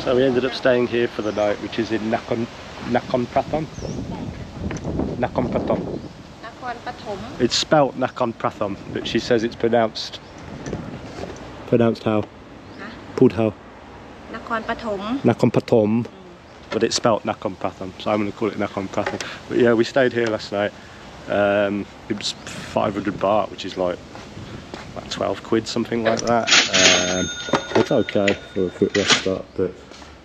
So we ended up staying here for the night, which is in Nakon Prathom. Nakon Prathom. Nakon Prathom. It's spelt Nakon Prathom, but she says it's pronounced how? Pulled how? Nakon Prathom. Nakon Prathom. But it's spelt Nakon Prathom, so I'm going to call it Nakon Prathom. But yeah, we stayed here last night. It was 500 baht, which is like 12 quid, something like that. It's okay for a quick rest stop, but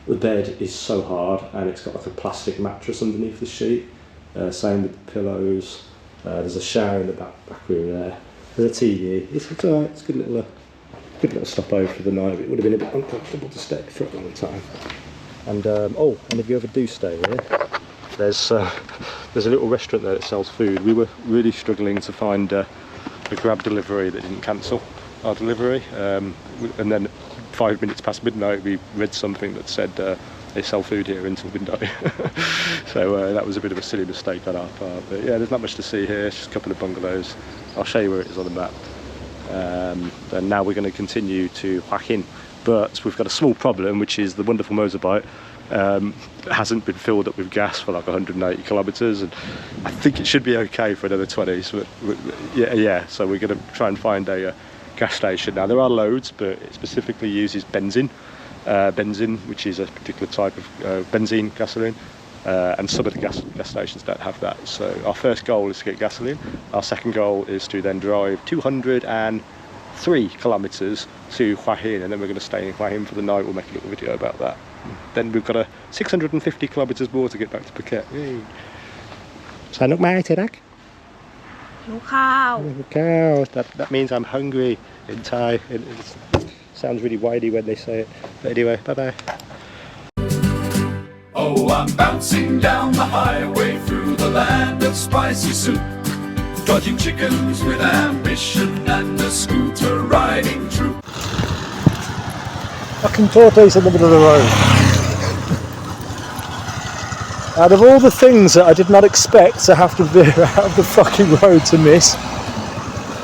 the bed is so hard, and it's got like a plastic mattress underneath the sheet. Same with the pillows. There's a shower in the back room there. There's a TV. It's alright. It's a good little stopover for the night. It would have been a bit uncomfortable to stay for a long time. And and if you ever do stay here, there's a little restaurant there that sells food. We were really struggling to find a Grab delivery that didn't cancel our delivery, and then 5 minutes past midnight we read something that said they sell food here until midnight. So that was a bit of a silly mistake on our part. But yeah, there's not much to see here. It's just a couple of bungalows. I'll show you where it is on the map. And now we're going to continue to Hua Tin. But we've got a small problem, which is the wonderful motorbike hasn't been filled up with gas for like 180 kilometres, and I think it should be okay for another 20. So yeah. So we're going to try and find a gas station. Now there are loads, but it specifically uses benzene, which is a particular type of benzene gasoline, and some of the gas stations don't have that. So our first goal is to get gasoline. Our second goal is to then drive 203 kilometres to Hua Tin, and then we're going to stay in Hua Tin for the night. We'll make a little video about that. Then we've got 650 kilometres more to get back to Phuket. So look, mate, that means I'm hungry in Thai. It sounds really whiny when they say it. But anyway, bye bye. Oh, I'm bouncing down the highway through the land of spicy soup, dodging chickens with ambition and a scooter riding troop. Fucking tortoise in the middle of the road. Out of all the things that I did not expect to have to veer out of the fucking road to miss,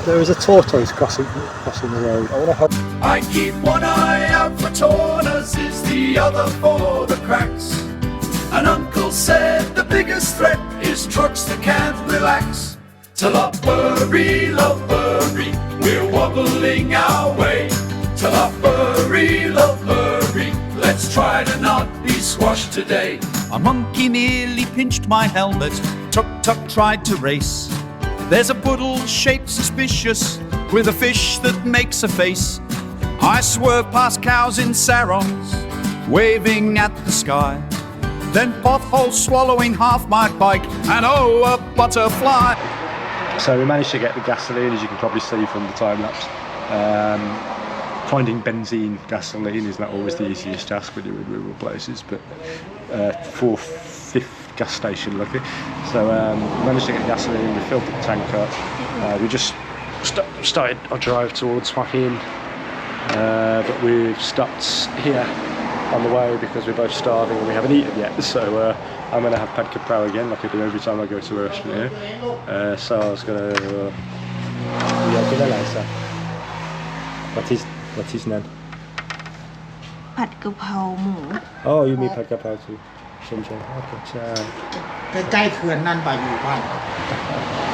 there is a tortoise crossing the road. I want to help. I keep one eye out for tortoises, the other for the cracks. And Uncle said the biggest threat is trucks that can't relax. To Lopburi, Lopburi, we're wobbling our way. To Lopburi, Lopburi, let's try to not be squashed today. A monkey nearly pinched my helmet, Tuk-Tuk tried to race. There's a puddle shaped suspicious, with a fish that makes a face. I swerve past cows in sarongs, waving at the sky. Then pothole swallowing half my bike, and oh, a butterfly. So we managed to get the gasoline, as you can probably see from the time lapse. Finding benzene gasoline is not always the easiest task when you're in rural places, but 4th gas station lucky. So we managed to get gasoline, we filled the tank up. We just started our drive towards Hua Tin, but we've stopped here on the way because we're both starving and we haven't eaten yet. So I'm going to have pad kaprao again, like I do every time I go to a restaurant here. So I was going to... What is nan? Pad kapraoหมู Oh, you mean pad kaprao too? Okay, ใกล้ๆเขื่อนนั่นป่ะอยู่บ้าน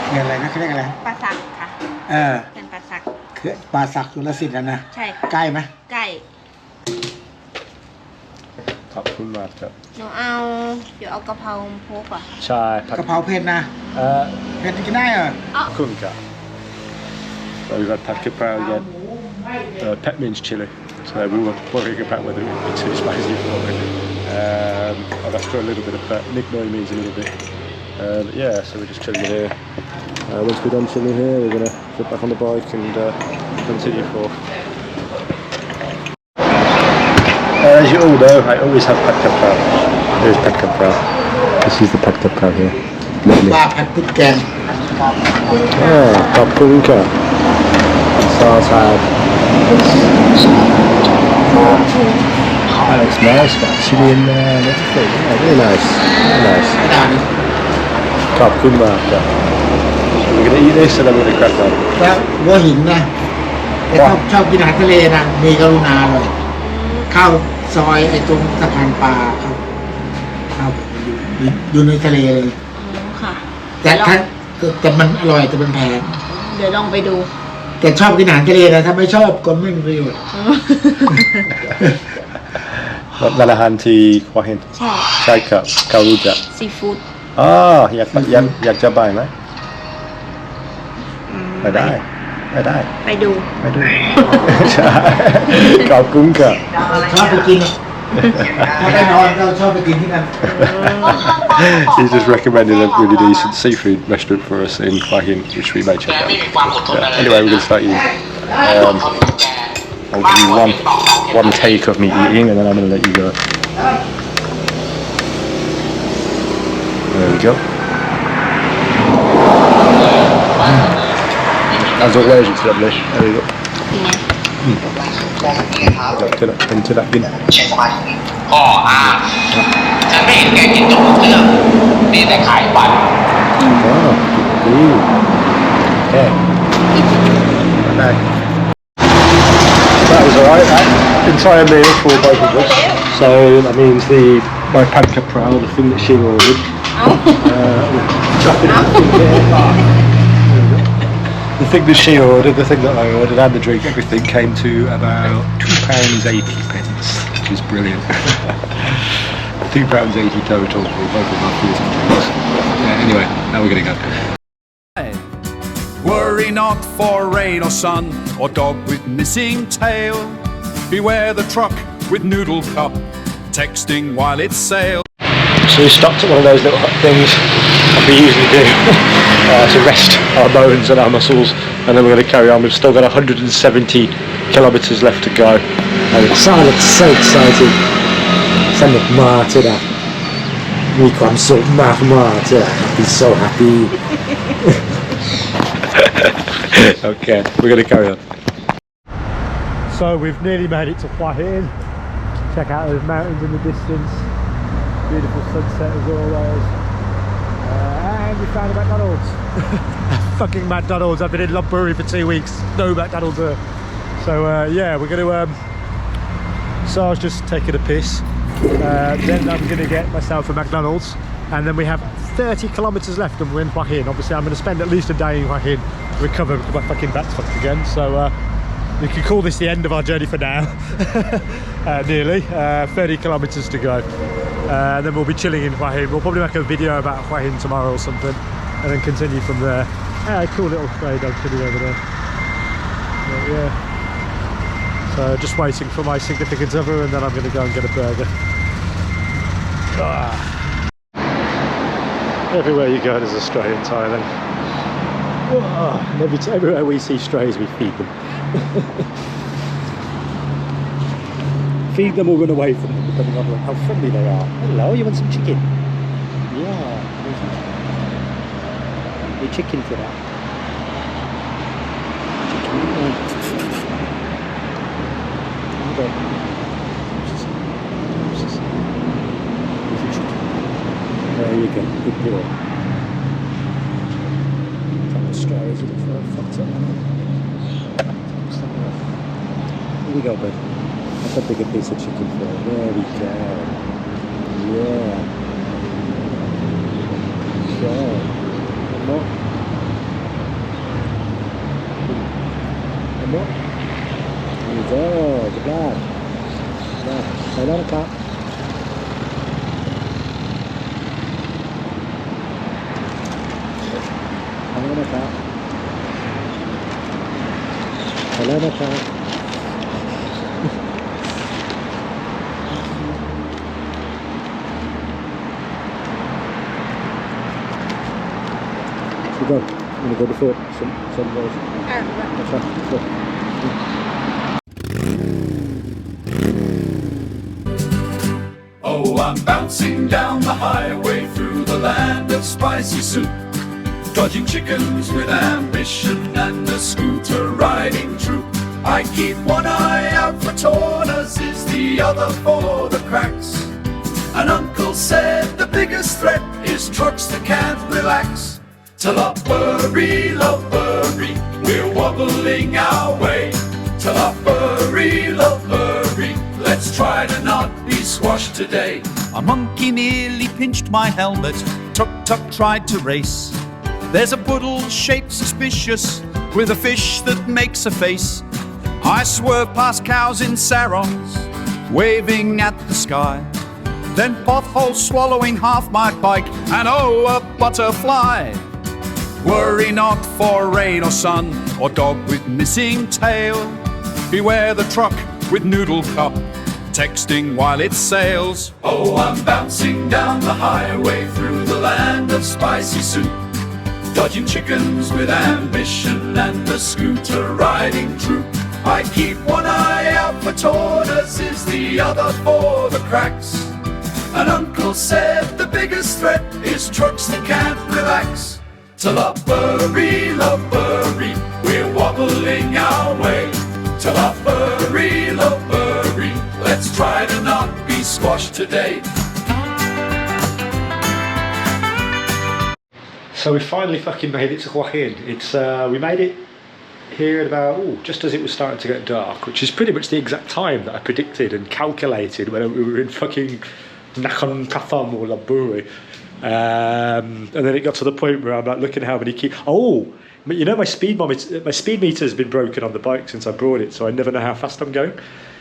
เขื่อนอะไรนะเขาเรียกอะไร ปลาสักค่ะ เป็นปลาสัก เขื่อนป่าสักจุลสิทธิ์นะ ใช่ค่ะ ใกล้ไหม ใกล้ ขอบคุณมากครับ เดี๋ยวเอากะเพราโพกอ่ะ ใช่ผัด กะเพราเผ็ดนะเผ็ดกินได้เหรอ คุณครับ So we've had pad kaprao again. Pet means chili, so we were worrying about whether it would be too spicy for me. I've asked for a little bit of pet. Nickname means a little bit. But yeah, so we're just chilling here. Once we're done chilling here, we're going to get back on the bike and continue forth. As you all know, I always have pad kaprao. There's pad kaprao. This is the pad kaprao here. Lovely. ปลาผัดพริกแกง paprika. Sauerkraut. Oh, looks nice. Got chili in there and everything. Yeah, really nice. Very nice. We're going to eat this and then we're going to crack on. แล้วหัวหินนะแต่ชอบกินอาหารทะเลนะมีกรุณาเลยข้าว ซอยไอ้ตรงสะพานปลาครับอยู่ในทะเลเลย ค่ะ แต่มันอร่อยแต่มันแพง เดี๋ยวลองไปดู แต่ชอบกินอาหารทะเลนะถ้าไม่ชอบก็ไม่มีประโยชน์ ร้านอาหารที่หัวหิน ใช่ ใช่ครับเขารู้จัก ซีฟู้ด อ๋ออยากจะไปไหมไปได้ ไปดู ใช่ขอบคุณครับ ชอบไปกินอะถ้าได้นอนก็ชอบไปกินที่นั่น He just recommended a really decent seafood restaurant for us in Hua Tin, which we may check out. Anyway, we're going to start eating. I'll give you one take of me eating, and then I'm going to let you go. There we go. As always, it's lovely. There we go. into that bin. พ่อฉันไม่เห็นแกกินจบทุกเรื่องนี่แต่ขายฝัน Oh, okay. That was alright, that entire meal for both of us. So that means my panka prao, the thing that she ordered. The thing that she ordered, the thing that I ordered, and the drink, everything came to about £2.80, which is brilliant. £2.80 total for both of our food and drinks. Yeah, anyway, now we're going to go. Worry not for rain or sun or dog with missing tail. Beware the truck with noodle cup texting while it sails. So we stopped at one of those little hut things like we usually do to rest our bones and our muscles, and then we're going to carry on. We've still got 170 kilometres left to go. Silent so excited สนุกมากใช่ไหมมีความสุขมากใช่ไหม He's so happy. Okay, we're going to carry on. So we've nearly made it to Hua Tin. Check out those mountains in the distance. Beautiful sunset as always. And we found a McDonald's. Fucking McDonald's. I've been in Lopburi for 2 weeks. No McDonald's there. So yeah, we're going to... So I was just taking a piss. Then I'm going to get myself a McDonald's. And then we have 30 kilometres left and we're in Hua Tin. Obviously I'm going to spend at least a day in Hua Tin, recover because my fucking back's fucked again. So you can call this the end of our journey for now. Nearly 30 kilometres to go. And then we'll be chilling in Hua Tin. We'll probably make a video about Hua Tin tomorrow or something, and then continue from there. Cool little stray dog sitting over there. But yeah. So just waiting for my significant other, and then I'm going to go and get a burger. Everywhere you go there's a stray in Thailand. And everywhere we see strays we feed them. Feed them or run away from them depending on how friendly they are. Hello, you want some chicken? Yeah. You're chicken for that. Chicken. Okay. There you go, good boy. Couple of strays, it looks like fucked up. Here we go, bud. That's a bigger piece of chicken for you. There we go. Yeah. So, one more. One more. There you go, good lad. Yeah, hold on a cat. Hello, cat. Hello, cat. Go. I'm gonna go before some goes. That's right. Go. Oh, I'm bouncing down the highway through the land of spicy soup, dodging chickens with ambition and a scooter riding troop. I keep one eye out for tortoises, the other for the cracks. And Uncle said the biggest threat is trucks that can't relax. To Lopburi, Lopburi, we're wobbling our way. To Lopburi, Lopburi, let's Let's try to not be squashed today. A monkey nearly pinched my helmet. Tuk-tuk tried to race. There's a puddle shaped suspicious with a fish that makes a face. I swerve past cows in sarongs, waving at the sky. Then potholes swallowing half my bike, and oh, a butterfly. Worry not for rain or sun, or dog with missing tail. Beware the truck with noodle cup, texting while it sails. Oh, I'm bouncing down the highway through the land of spicy soup, dodging chickens with ambition and the scooter riding troop. I keep one eye out for tortoises, the other for the cracks. And Uncle said the biggest threat is trucks that can't relax. To Lopburi, Lopburi, we're wobbling our way. To Lopburi, Lopburi, let's try to not be squashed today. So we finally fucking made it to Hua Tin. It's we made it here at about just as it was starting to get dark, which is pretty much the exact time that I predicted and calculated when we were in fucking Nakon Prathom or Lopburi. And then it got to the point where I'm like looking at how many but you know, my speed meter has been broken on the bike since I brought it, so I never know how fast I'm going.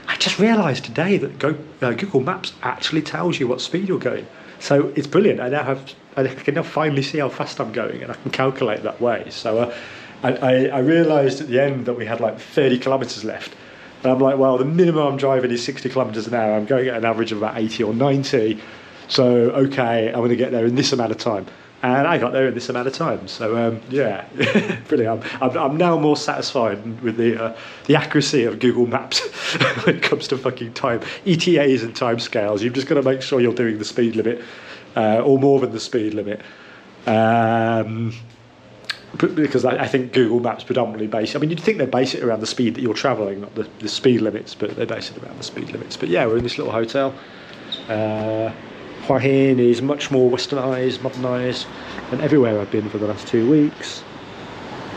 I just realised today that Google Maps actually tells you what speed you're going, so it's brilliant. I can now finally see how fast I'm going, and I can calculate that way. So I realised at the end that we had like 30 kilometres left, and I'm like, well, the minimum I'm driving is 60 kilometres an hour. I'm going at an average of about 80 or 90. So okay, I'm going to get there in this amount of time. And I got there in this amount of time, so yeah, brilliant. I'm now more satisfied with the accuracy of Google Maps when it comes to fucking time, ETAs and time scales. You've just got to make sure you're doing the speed limit, or more than the speed limit, because I think Google Maps predominantly base. I mean, you'd think they base it around the speed that you're travelling, not the speed limits, but they base it around the speed limits. But yeah, we're in this little hotel. Hua Tin is much more westernised, modernised than everywhere I've been for the last 2 weeks.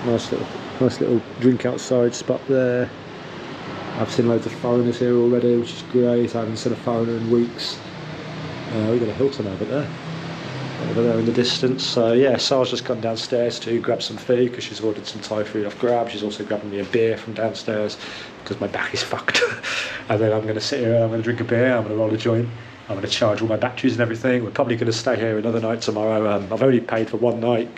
Nice little drink outside spot there. I've seen loads of foreigners here already, which is great. I haven't seen a foreigner in weeks. We've got a Hilton over there in the distance. So yeah, Sarah's just gone downstairs to grab some food because she's ordered some Thai food off Grab. She's also grabbing me a beer from downstairs because my back is fucked. And then I'm going to sit here and I'm going to drink a beer, I'm going to roll a joint. I'm going to charge all my batteries and everything. We're probably going to stay here another night tomorrow. I've only paid for one night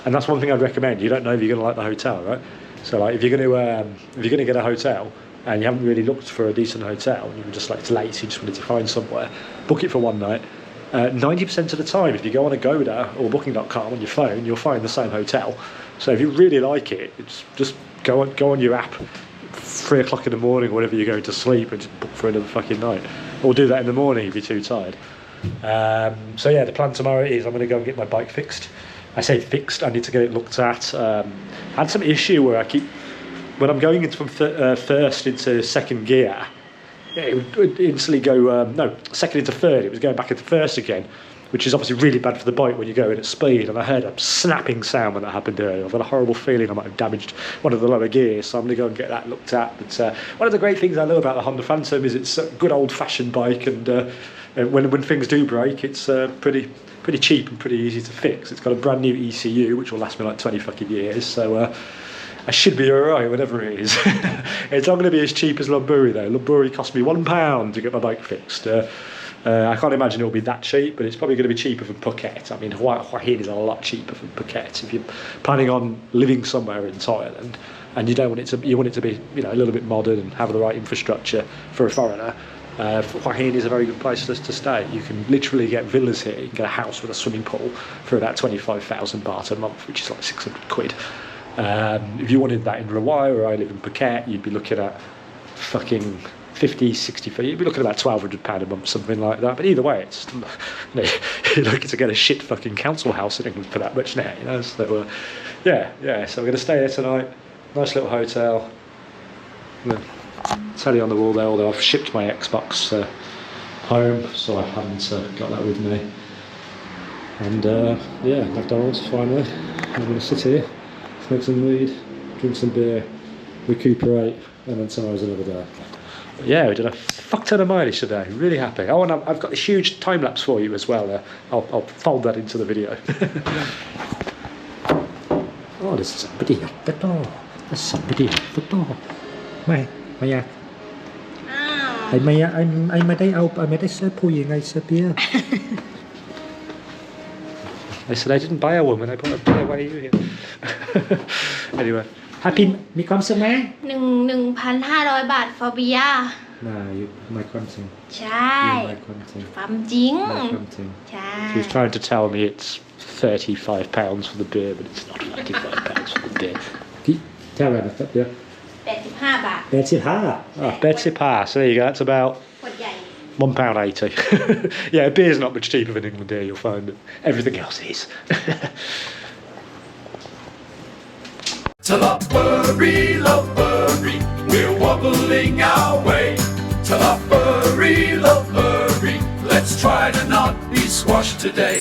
and that's one thing I'd recommend. You don't know if you're going to like the hotel, right? So like if you're going to get a hotel and you haven't really looked for a decent hotel, and you're just like it's late, so you just wanted to find somewhere, book it for one night. 90% of the time, if you go on Agoda or Booking.com on your phone, you'll find the same hotel. So if you really like it, it's just go on your app, 3 o'clock in the morning or whenever you're going to sleep, and just book for another fucking night. Or do that in the morning if you're too tired. So yeah, the plan tomorrow is I'm going to go and get my bike fixed. I say fixed, I need to get it looked at. I had some issue where when I'm going into from first into second gear, it would instantly go, second into third, it was going back into first again, which is obviously really bad for the bike when you're going at speed. And I heard a snapping sound when that happened earlier. I've got a horrible feeling I might have damaged one of the lower gears, so I'm going to go and get that looked at. But one of the great things I know about the Honda Phantom is it's a good old-fashioned bike, and when things do break, it's pretty cheap and pretty easy to fix. It's got a brand new ECU, which will last me like 20 fucking years, so I should be alright, whatever it is. It's not going to be as cheap as Lopburi though. Lopburi cost me £1 to get my bike fixed. I can't imagine it'll be that cheap, but it's probably going to be cheaper than Phuket. I mean, Hua Tin is a lot cheaper than Phuket. If you're planning on living somewhere in Thailand and you want it to be, a little bit modern and have the right infrastructure for a foreigner, Hua Tin is a very good place to stay. You can literally get villas here. You can get a house with a swimming pool for about 25,000 baht a month, which is like 600 quid. If you wanted that in Rawai, where I live in Phuket, you'd be looking at fucking 50, 60 feet. You'd be looking at about £1,200 a month, something like that. But either way, it's you're looking to get a shit fucking council house in England for that much now, So yeah. So we're going to stay there tonight. Nice little hotel. Telly on the wall there. Although I've shipped my Xbox home, so I haven't got that with me. And yeah, McDonald's finally. I'm going to sit here, smoke some weed, drink some beer, recuperate, and then tomorrow's another day. Yeah, we did a fuck ton of mileage today. Really happy. Oh, and I've got this huge time lapse for you as well. I'll fold that into the video. Oh, there's somebody at the door. There's somebody at the door. ไม่อยาก ไอ้ไม่ได้เสื้อผู้หญิงไอ้เสื้อเบียร์ I said I didn't buy a woman. I bought a beer. Why are you here? Anyway, happy. มีความสุขไหม 1,500 บาท for beer ไม่ความสุข ใช่ ไม่ความสุข ความจริง ไม่ความสุข ใช่ She's trying to tell me it's £35 for the beer, but it's not £35 for the beer. พี่เท่าไหร่นะครับเดี๋ยว 85 บาท 85 Oh, Betsy Pass. There you go. That's about ขวดใหญ่ £1.80. Yeah, beer's not much cheaper than England here. You'll find it. Everything else is. To Lopburi, Lopburi, we're wobbling our way. To Lopburi, Lopburi, let's try to not be squashed today.